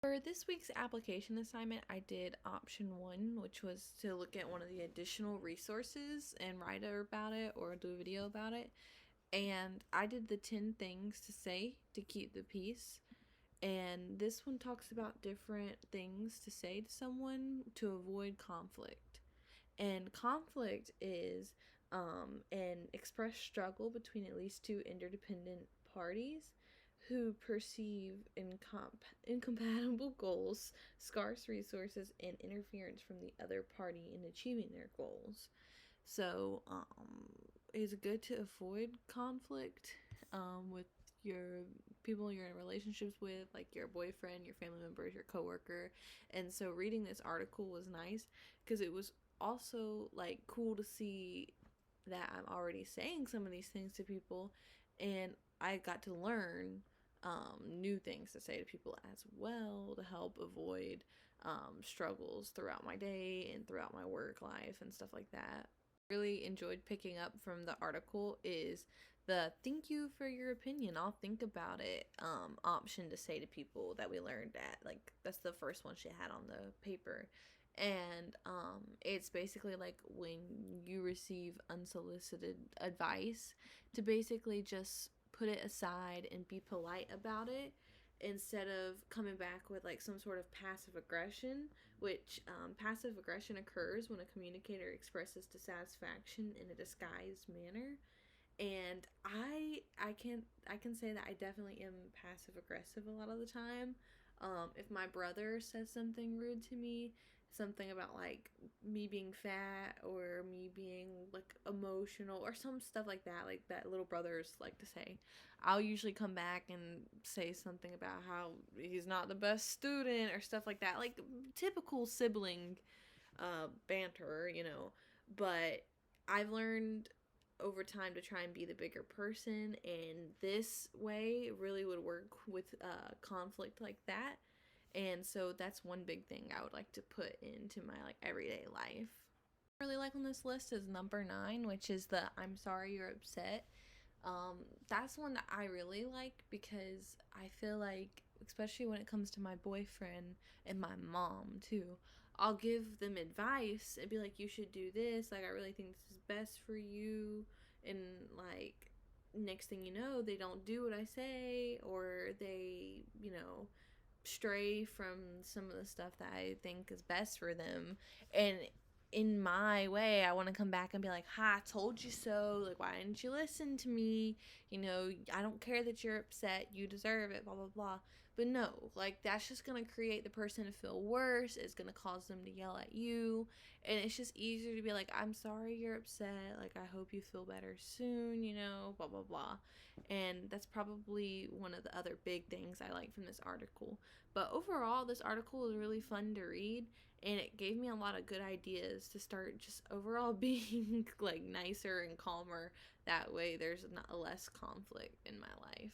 For this week's application assignment, I did option 1, which was to look at one of the additional resources and write about it or do a video about it. And I did the 10 things to say to keep the peace. And this one talks about different things to say to someone to avoid conflict. And conflict is an expressed struggle between at least two interdependent parties who perceive incompatible goals, scarce resources, and interference from the other party in achieving their goals. So, it's good to avoid conflict with your people you're in relationships with, like your boyfriend, your family members, your coworker. And so, reading this article was nice because it was also like cool to see that I'm already saying some of these things to people, and I got to learn new things to say to people as well to help avoid struggles throughout my day and throughout my work life and stuff like that. Really enjoyed picking up from the article is the "thank you for your opinion, I'll think about it" option to say to people that we learned at, like, that's the first one she had on the paper. And it's basically like when you receive unsolicited advice to basically just put it aside and be polite about it instead of coming back with like some sort of passive aggression, which passive aggression occurs when a communicator expresses dissatisfaction in a disguised manner. And I can say that I definitely am passive aggressive a lot of the time. If my brother says something rude to me, something about like me being fat or me being like emotional or some stuff like that little brothers like to say, I'll usually come back and say something about how he's not the best student or stuff like that, like typical sibling banter. But I've learned over time to try and be the bigger person, and this way really would work with conflict like that. And so that's one big thing I would like to put into my like everyday life. Really like on this list is number 9, which is the "I'm sorry you're upset." That's one that I really like because I feel like, especially when it comes to my boyfriend and my mom too, I'll give them advice and be like, you should do this, like I really think this is best for you. And like, next thing you know, they don't do what I say, or they, stray from some of the stuff that I think is best for them. And in my way, I want to come back and be like, "Ha, I told you so. Like, why didn't you listen to me? I don't care that you're upset. You deserve it, blah, blah, blah." But no, like, that's just going to create the person to feel worse. It's going to cause them to yell at you. And it's just easier to be like, "I'm sorry you're upset. Like, I hope you feel better soon, blah, blah, blah." And that's probably one of the other big things I like from this article. But overall, this article was really fun to read, and it gave me a lot of good ideas to start just overall being like nicer and calmer. That way there's not less conflict in my life.